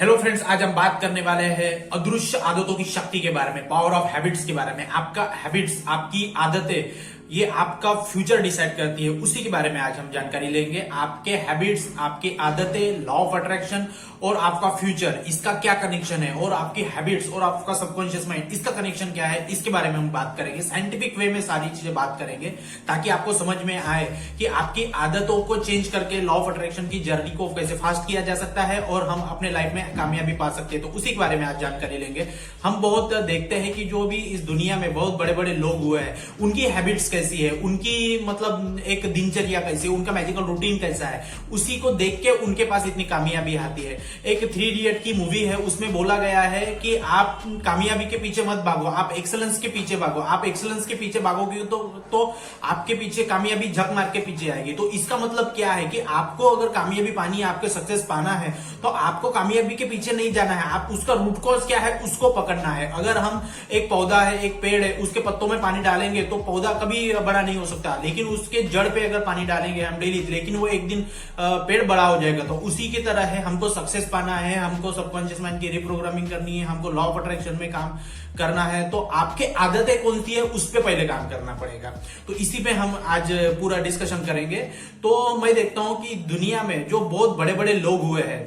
Hello friends, आज हम बात करने वाले हैं अदृश्य आदतों की शक्ति के बारे में, पावर ऑफ हैबिट्स के बारे में। आपका हैबिट्स, आपकी आदतें, ये आपका फ्यूचर डिसाइड करती है, उसी के बारे में आज हम जानकारी लेंगे। आपके हैबिट्स, आपकी आदतें, लॉ ऑफ अट्रैक्शन और आपका फ्यूचर, इसका क्या कनेक्शन है, और आपकी हैबिट्स और आपका सबकॉन्शियस माइंड, इसका कनेक्शन क्या है, इसके बारे में हम बात करेंगे। साइंटिफिक वे में सारी चीजें बात करेंगे ताकि आपको समझ में आए कि आपकी आदतों को चेंज करके लॉ ऑफ अट्रैक्शन की जर्नी को कैसे फास्ट किया जा सकता है और हम अपने लाइफ में कामयाबी पा सकते हैं। तो उसी के बारे में आज जानकारी लेंगे। हम बहुत देखते हैं कि जो भी इस दुनिया में बहुत बड़े बड़े लोग हुए हैं, उनकी हैबिट्स कैसी है, उनकी मतलब एक दिनचर्या कैसी है, उनका मैजिकल रूटीन कैसा है, उसी को देख के उनके पास इतनी कामयाबी आती है। एक 3 इडियट की मूवी है, उसमें बोला गया है कि आप कामयाबी के पीछे मत भागो, आप एक्सेलेंस के पीछे भागो। आप एक्सेलेंस के पीछे भागोगे तो आपके पीछे कामयाबी झक मार के पीछे आएगी। तो इसका मतलब क्या है कि आपको अगर कामयाबी पानी है, आपके सक्सेस पाना है, तो आपको कामयाबी के पीछे नहीं जाना है, आप उसका रूट कॉज क्या है उसको पकड़ना है। अगर हम एक पौधा है, एक पेड़ है, उसके पत्तों में पानी डालेंगे तो पौधा कभी बड़ा नहीं हो सकता, लेकिन उसके जड़ पे अगर पानी डालेंगे हम डेली, लेकिन वो एक दिन पेड़ बड़ा हो जाएगा। तो उसी की तरह है, हमको सक्सेस पाना है, हमको सबकॉन्शियस माइंड की रिप्रोग्रामिंग करनी है, हमको लॉ ऑफ अट्रैक्शन में काम करना है। तो आपके आदतें कौन सी है उस पर पहले काम करना पड़ेगा। तो इसी पे हम आज पूरा डिस्कशन करेंगे। तो मैं देखता हूं कि दुनिया में जो बहुत बड़े बड़े लोग हुए हैं,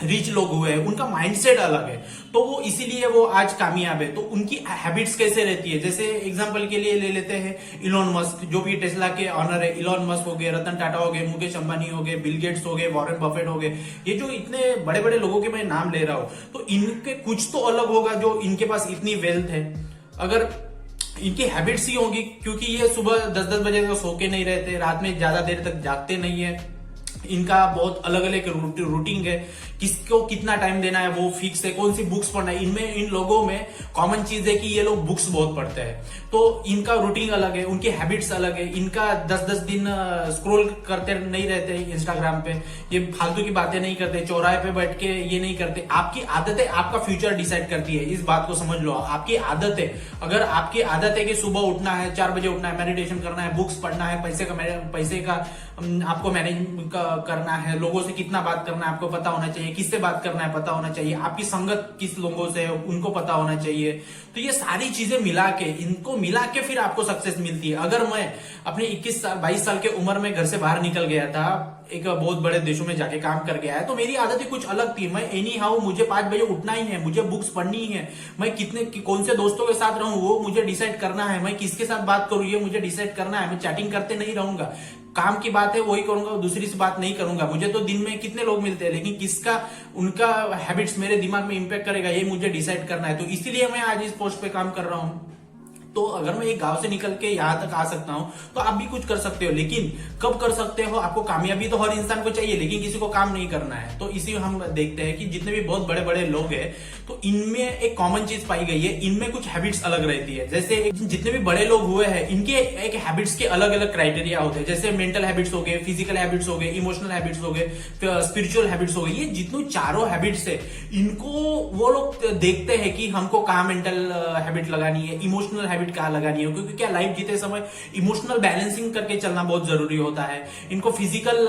रिच लोग हुए हैं, उनका माइंडसेट अलग है, तो वो इसीलिए वो आज कामयाब है। तो उनकी हैबिट्स कैसे रहती है, जैसे एग्जांपल के लिए ले लेते हैं इलॉन मस्क, जो भी टेस्ला के ऑनर है। इलॉन मस्क हो गए, रतन टाटा हो गए, मुकेश अंबानी हो गए, बिल गेट्स हो गए, वॉरेन बफेट हो गए, ये जो इतने बड़े बड़े लोगों के मैं नाम ले रहा हूं, तो इनके कुछ तो अलग होगा जो इनके पास इतनी वेल्थ है। अगर इनकी हैबिट्स ही होंगी, क्योंकि ये सुबह 10-10 बजे तक सो के नहीं रहते, रात में ज्यादा देर तक जागते नहीं है, इनका बहुत अलग अलग रूटीन है, किसको कितना टाइम देना है वो फिक्स है, कौन सी बुक्स पढ़ना है। इनमें इन लोगों में कॉमन चीज है कि ये लोग बुक्स बहुत पढ़ते हैं, तो इनका रूटीन अलग है, उनकी हैबिट्स अलग है। इनका 10-10 दिन स्क्रॉल करते नहीं रहते इंस्टाग्राम पे, ये फालतू की बातें नहीं करते, चौराहे पे बैठ के ये नहीं करते। आपकी आदतें आपका फ्यूचर डिसाइड करती है, इस बात को समझ लो। आपकी आदतें, अगर आपकी आदत है कि सुबह उठना है, 4 बजे उठना है, मेडिटेशन करना है, बुक्स पढ़ना है, पैसे का आपको मैनेज करना है, लोगों से कितना बात करना है आपको पता होना चाहिए, किससे बात करना है पता होना चाहिए, आपकी संगत किस लोगों से है उनको पता होना चाहिए। तो ये सारी चीजें मिला के, इनको मिला के फिर आपको सक्सेस मिलती है। अगर मैं अपने 21-22 साल के उम्र में घर से बाहर निकल गया था, एक बहुत बड़े देशों में जाके काम कर गया है, तो मेरी आदतें कुछ अलग थी। मैं एनी हाउ, मुझे 5 बजे उठना ही है, मुझे बुक्स पढ़नी है, मैं कौन से दोस्तों के साथ रहूं वो मुझे डिसाइड करना है, मैं किसके साथ बात करूं ये मुझे डिसाइड करना है। मैं चैटिंग करते नहीं रहूंगा, काम की बात है वही करूंगा, दूसरी से बात नहीं करूंगा। मुझे तो दिन में कितने लोग मिलते हैं, लेकिन किसका उनका हैबिट्स मेरे दिमाग में इंपैक्ट करेगा ये मुझे डिसाइड करना है। तो इसीलिए मैं आज इस पोस्ट पे काम कर रहा हूं। तो अगर मैं एक गांव से निकल के यहां तक आ सकता हूं, तो आप भी कुछ कर सकते हो, लेकिन कब कर सकते हो? आपको कामयाबी तो हर इंसान को चाहिए, लेकिन किसी को काम नहीं करना है। तो इसी हम देखते हैं कि जितने भी बहुत बड़े बड़े लोग हैं, तो इनमें एक कॉमन चीज पाई गई है, इनमें कुछ हैबिट्स अलग रहती है। जैसे जितने भी बड़े लोग हुए हैं, इनके एक हैबिट्स के अलग अलग क्राइटेरिया होते हैं। जैसे मेंटल हैबिट्स हो गए, फिजिकल हैबिट्स हो गए, इमोशनल हैबिट्स हो गए, स्पिरिचुअल हैबिट्स हो गए। ये जितने चारों हैबिट्स है, इनको वो लोग देखते हैं कि हमको कहाँ मेंटल हैबिट लगानी है, इमोशनल हैबिट कहाँ लगानी है, क्योंकि क्या लाइफ जीते समय इमोशनल बैलेंसिंग करके चलना बहुत जरूरी होता है। इनको फिजिकल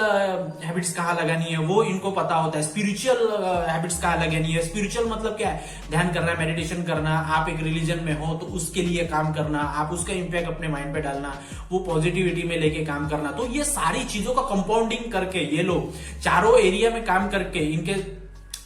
हैबिट्स कहाँ लगानी है वो इनको पता होता है, स्पिरिचुअल हैबिट्स कहाँ लगानी है। स्पिरिचुअल मतलब क्या है? ध्यान करना, मेडिटेशन करना, आप एक रिलीजन में हो तो उसके लिए काम करना, आप उसका इंपैक्ट अपने माइंड पे डालना, वो पॉजिटिविटी में लेके काम करना। तो ये सारी चीजों का कंपाउंडिंग करके ये लोग चारों एरिया में काम करके, इनके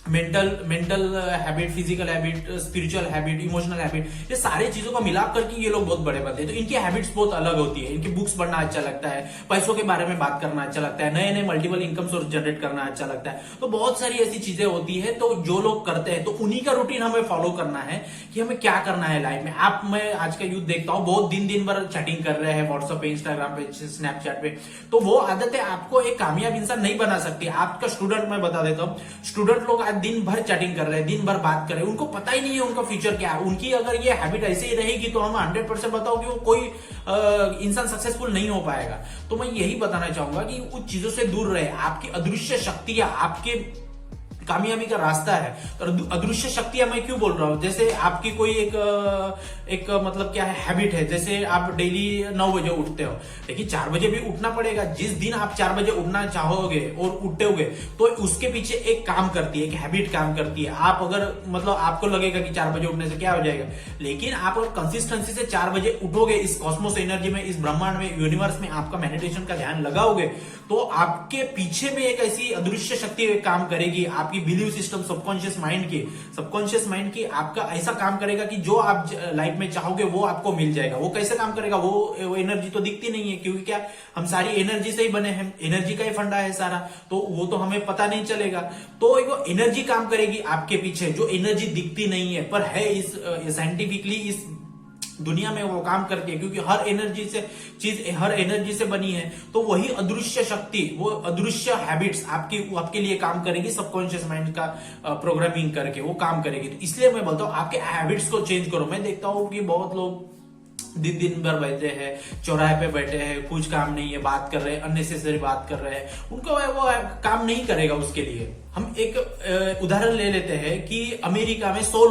mental habit, physical habit, spiritual habit, emotional habit, ये सारी चीजों का मिलाप करके ये लोग बहुत बड़े बनते हैं। तो इनकी हैबिट्स बहुत अलग होती है। इनकी बुक्स पढ़ना अच्छा लगता है, पैसों के बारे में बात करना अच्छा लगता है, नए नए मल्टीपल इनकम सोर्स जनरेट करना अच्छा लगता है। तो बहुत सारी ऐसी चीजें होती है, तो जो लोग करते हैं, तो उन्हीं का रूटीन हमें फॉलो करना है कि हमें क्या करना है लाइफ में। मैं आज का यूथ देखता हूँ, बहुत दिन भर चैटिंग कर रहे हैं व्हाट्सएप पे, इंस्टाग्राम पे, स्नैपचैट पे। तो वो आदतें आपको एक कामयाब इंसान नहीं बना सकती। आपका स्टूडेंट, मैं बता देता हूँ, स्टूडेंट लोग आज दिन भर चैटिंग कर रहे हैं, दिन भर बात कर रहे हैं, उनको पता ही नहीं है उनका फ्यूचर क्या है। उनकी अगर ये हैबिट ऐसे ही रहेगी तो हम 100% बताओ कि वो कोई इंसान सक्सेसफुल नहीं हो पाएगा। तो मैं यही बताना चाहूंगा कि उन चीजों से दूर रहे। आपकी अदृश्य शक्ति या आपके कामयाबी का रास्ता है। तो अदृश्य शक्तियां मैं क्यों बोल रहा हूं, जैसे आपकी कोई एक मतलब क्या है हैबिट है, जैसे आप डेली 9 बजे उठते हो, लेकिन 4 बजे भी उठना पड़ेगा। जिस दिन आप 4 बजे उठना चाहोगे और उठोगे तो उसके पीछे एक काम करती है, एक हैबिट काम करती है। आप अगर मतलब आपको लगेगा कि 4 बजे उठने से क्या हो जाएगा, लेकिन आप अगर कंसिस्टेंसी से 4 बजे उठोगे, इस कॉस्मोस एनर्जी में, इस ब्रह्मांड में, यूनिवर्स में आपका मेडिटेशन का ध्यान लगाओगे, तो आपके पीछे में एक ऐसी अदृश्य शक्ति काम करेगी, आपकी बिलीव सिस्टम, सबकॉन्शियस माइंड की आपका ऐसा काम करेगा कि जो आप लाइफ में चाहोगे वो आपको मिल जाएगा। वो कैसे काम करेगा, वो एनर्जी तो दिखती नहीं है, क्योंकि क्या हम सारी एनर्जी से ही बने हैं, एनर्जी का ही फंडा है सारा, तो वो तो हमें पता नहीं चलेगा। तो वो एनर्जी काम करेगी आपके पीछे, जो एनर्जी दिखती नहीं है पर है इस साइंटिफिकली इस दुनिया में वो काम करती है, क्योंकि हर एनर्जी से बनी है। तो वही अदृश्य शक्ति, वो अदृश्य हैबिट्स आपके लिए काम करेगी, सबकॉन्शियस माइंड का प्रोग्रामिंग करके वो काम करेगी। तो इसलिए मैं बोलता हूं आपके हैबिट्स को चेंज करो। मैं देखता हूं कि बहुत लोग दिन भर बैठे हैं, चौराहे पे बैठे हैं, कुछ काम नहीं है, बात कर रहे हैं, अननेसेसरी बात कर रहे हैं, उनको वो काम नहीं करेगा उसके लिए। हम एक उदाहरण ले लेते हैं कि अमेरिका में 100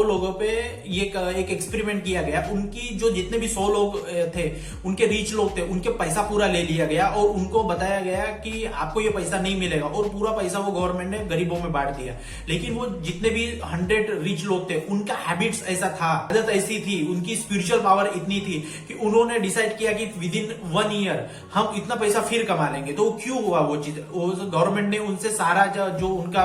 लोगों पे ये एक एक्सपेरिमेंट किया गया। उनकी जो जितने भी 100 लोग थे, उनके रिच लोग थे, उनके पैसा पूरा ले लिया गया और उनको बताया गया कि आपको ये पैसा नहीं मिलेगा, और पूरा पैसा वो गवर्नमेंट ने गरीबों में बांट दिया। लेकिन वो जितने भी 100 रिच लोग थे, उनका हैबिट्स ऐसा था, आदत ऐसी थी, उनकी स्पिरिचुअल पावर इतनी थी कि उन्होंने डिसाइड किया कि विद इन 1 ईयर हम इतना पैसा फिर कमा लेंगे। तो क्यों हुआ वो चीज, गवर्नमेंट ने उनसे सारा जो उनका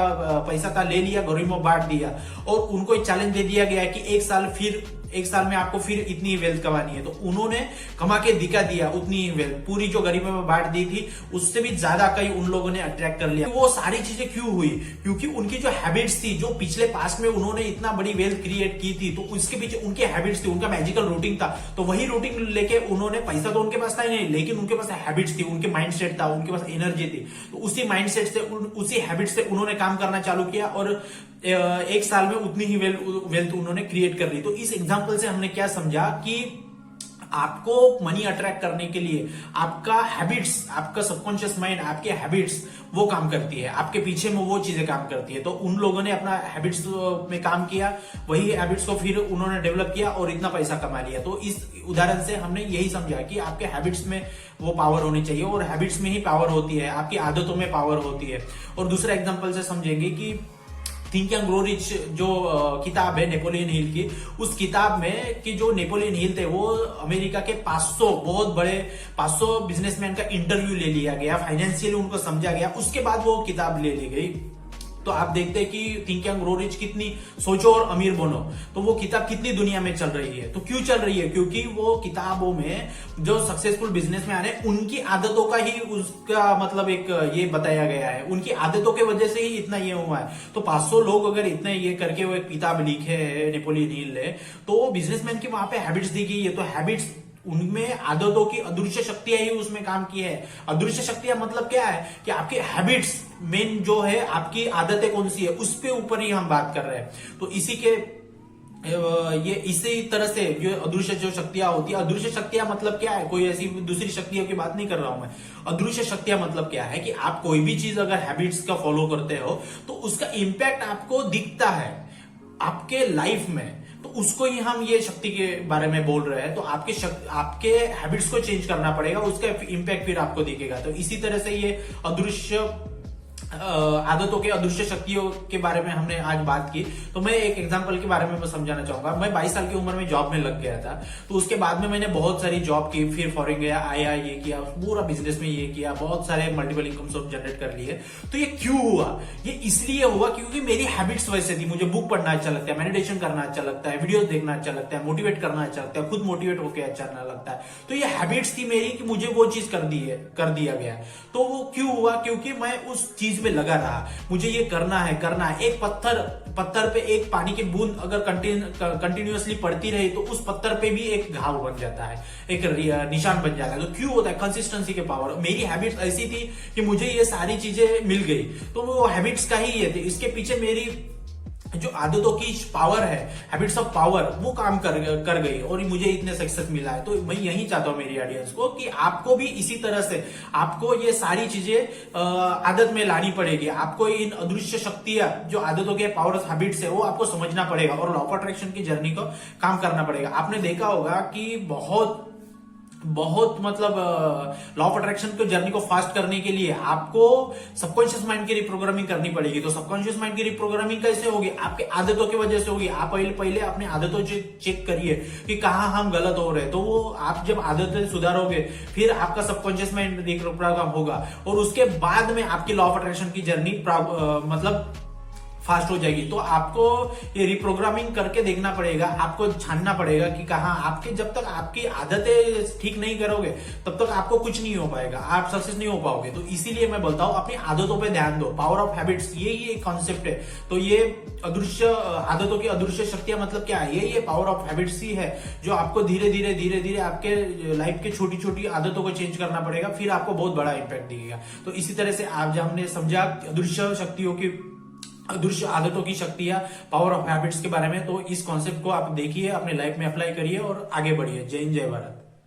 पैसा था ले लिया, गरीबों में बांट दिया, और उनको एक चैलेंज दे दिया गया कि एक साल में आपको फिर इतनी वेल्थ कमानी है। तो उन्होंने कमा के दिखा दिया उतनी ही वेल्थ, पूरी जो गरीबों में बांट दी थी उससे भी ज्यादा कई उन लोगों ने अट्रैक्ट कर लिया। वो सारी चीजें क्यों हुई, क्योंकि उनकी जो हैबिट्स थी, जो पिछले पास्ट में उन्होंने इतना बड़ी वेल्थ क्रिएट की थी, तो उसके पीछे उनकी हैबिट्स थी, उनका मैजिकल रूटीन था। तो वही रूटीन लेके उन्होंने, पैसा तो उनके पास था ही नहीं, लेकिन उनके पास हैबिट्स थी, उनके माइंडसेट था, उनके पास एनर्जी थी। तो उसी माइंडसेट से, उसी हैबिट से उन्होंने काम करना चालू किया और 1 साल में उतनी ही वेल्थ उन्होंने क्रिएट कर ली। तो इस एग्जांपल से हमने क्या समझा कि आपको मनी अट्रैक्ट करने के लिए आपका हैबिट्स, आपका सबकॉन्शियस माइंड, आपके हैबिट्स वो काम करती है, आपके पीछे में वो चीजें काम करती है। तो उन लोगों ने अपना हैबिट्स में काम किया, वही हैबिट्स को फिर उन्होंने डेवलप किया और इतना पैसा कमा लिया। तो इस उदाहरण से हमने यही समझा कि आपके हैबिट्स में वो पावर होनी चाहिए, और हैबिट्स में ही पावर होती है, आपकी आदतों में पावर होती है। और दूसरा एग्जांपल से समझेंगे कि थिंक एंड ग्रो रिच जो किताब है नेपोलियन हिल की, उस किताब में कि जो नेपोलियन हिल थे वो अमेरिका के 500 बहुत बड़े 500 बिजनेसमैन का इंटरव्यू ले लिया गया, फाइनेंशियली उनको समझा गया, उसके बाद वो किताब ले ली गई। तो आप देखते हैं कि थिंक एंड ग्रो रिच कितनी, सोचो और अमीर बनो, तो वो किताब कितनी दुनिया में चल रही है। तो क्यों चल रही है, क्योंकि वो किताबों में जो सक्सेसफुल बिजनेसमैन है उनकी आदतों का ही उसका मतलब एक ये बताया गया है, उनकी आदतों के वजह से ही इतना ये हुआ है। तो 500 लोग अगर इतने ये करके वो एक किताब लिखे है नेपोलियन हिल ने, तो बिजनेसमैन की वहां पे हैबिट्स दी गई है। तो हैबिट्स, उनमें आदतों की अदृश्य शक्तियां ही उसमें काम की है। अदृश्य शक्तियां मतलब क्या है कि आपके हैबिट्स मेन जो है, आपकी आदतें कौन सी है, उस पे ऊपर ही हम बात कर रहे हैं। तो इसी तरह से जो अदृश्य जो शक्तियां होती है, अदृश्य शक्तियां मतलब क्या है, कोई ऐसी दूसरी शक्तियों की बात नहीं कर रहा हूं मैं। अदृश्य शक्तियां मतलब क्या है कि आप कोई भी चीज अगर हैबिट्स का फॉलो करते हो तो उसका इंपैक्ट आपको दिखता है आपके लाइफ में, तो उसको ही हम ये शक्ति के बारे में बोल रहे हैं। तो आपके हैबिट्स को चेंज करना पड़ेगा, उसका इंपैक्ट फिर आपको दिखेगा। तो इसी तरह से ये अदृश्य आदतों के अदृश्य शक्तियों के बारे में हमने आज बात की। तो मैं एक एग्जांपल के बारे में मैं समझाना चाहूंगा। मैं 22 साल की उम्र में जॉब में लग गया था, तो उसके बाद में मैंने बहुत सारी जॉब की, फिर फॉरेन गया, आया, ये किया, पूरा बिजनेस में ये किया, बहुत सारे मल्टीपल इनकम सोर्स जनरेट कर लिए। तो ये क्यों हुआ, ये इसलिए हुआ क्योंकि मेरी हैबिट्स वैसे थी। मुझे बुक पढ़ना अच्छा लगता है, मेडिटेशन करना अच्छा लगता है, वीडियोस देखना अच्छा लगता है, मोटिवेट करना अच्छा लगता है, खुद मोटिवेट होकर अच्छा लगता है। तो ये हैबिट्स थी मेरी कि मुझे वो चीज कर दिया गया। तो वो क्यों हुआ, क्योंकि मैं उस चीज में लगा रहा, मुझे ये करना है। एक पत्थर पे एक पानी की बूंद अगर कंटिन्यूअसली पड़ती रही तो उस पत्थर पे भी एक घाव बन जाता है, एक निशान बन जाता है। तो क्यों होता है, कंसिस्टेंसी के पावर। मेरी हैबिट्स ऐसी थी कि मुझे ये सारी चीजें मिल गई, तो वो हैबिट्स का ही ये थे। इसके पीछे मेरी जो आदतों की पावर है, हैबिट्स ऑफ पावर, वो काम कर गई और मुझे इतने सक्सेस मिला है। तो मैं यही चाहता हूं मेरी ऑडियंस को कि आपको भी इसी तरह से आपको ये सारी चीजें आदत में लानी पड़ेगी। आपको इन अदृश्य शक्तियां जो आदतों के पावर हैबिट्स है वो आपको समझना पड़ेगा और लॉ ऑफ अट्रैक्शन की जर्नी को काम करना पड़ेगा। आपने देखा होगा कि बहुत मतलब लॉ ऑफ अट्रैक्शन की जर्नी को फास्ट करने के लिए आपको सबकॉन्शियस माइंड की रिप्रोग्रामिंग करनी पड़ेगी। तो सबकॉन्शियस माइंड की रिप्रोग्रामिंग कैसे होगी? आपके आदतों की वजह से होगी। आप पहले अपनी आदतों चेक करिए कि कहां हम गलत हो रहे हैं। तो वो आप जब आदतें सुधारोगे फिर आपका सबकॉन्शियस माइंड रिप्रोग्राम होगा और उसके बाद में आपकी लॉ ऑफ अट्रैक्शन की जर्नी मतलब फास्ट हो जाएगी। तो आपको ये रिप्रोग्रामिंग करके देखना पड़ेगा, आपको छानना पड़ेगा कि कहाँ आपके, जब तक आपकी आदतें ठीक नहीं करोगे तब तक आपको कुछ नहीं हो पाएगा, आप सक्सेस नहीं हो पाओगे। तो इसीलिए मैं बोलता हूं अपनी आदतों पे ध्यान दो। पावर ऑफ हैबिट्स ये एक कॉन्सेप्ट है। तो ये अदृश्य आदतों की अदृश्य शक्तियां मतलब क्या है? ये पावर ऑफ हैबिट्स ही है जो आपको धीरे धीरे आपके लाइफ के छोटी छोटी आदतों को चेंज करना पड़ेगा, फिर आपको बहुत बड़ा इंपैक्ट दिखेगा। तो इसी तरह से आज हमने समझा अदृश्य शक्तियों की, अदृश्य आदतों की शक्तियां, पावर ऑफ हैबिट्स के बारे में। तो इस कॉन्सेप्ट को आप देखिए, अपने लाइफ में अप्लाई करिए और आगे बढ़िए। जय हिंद, जय भारत।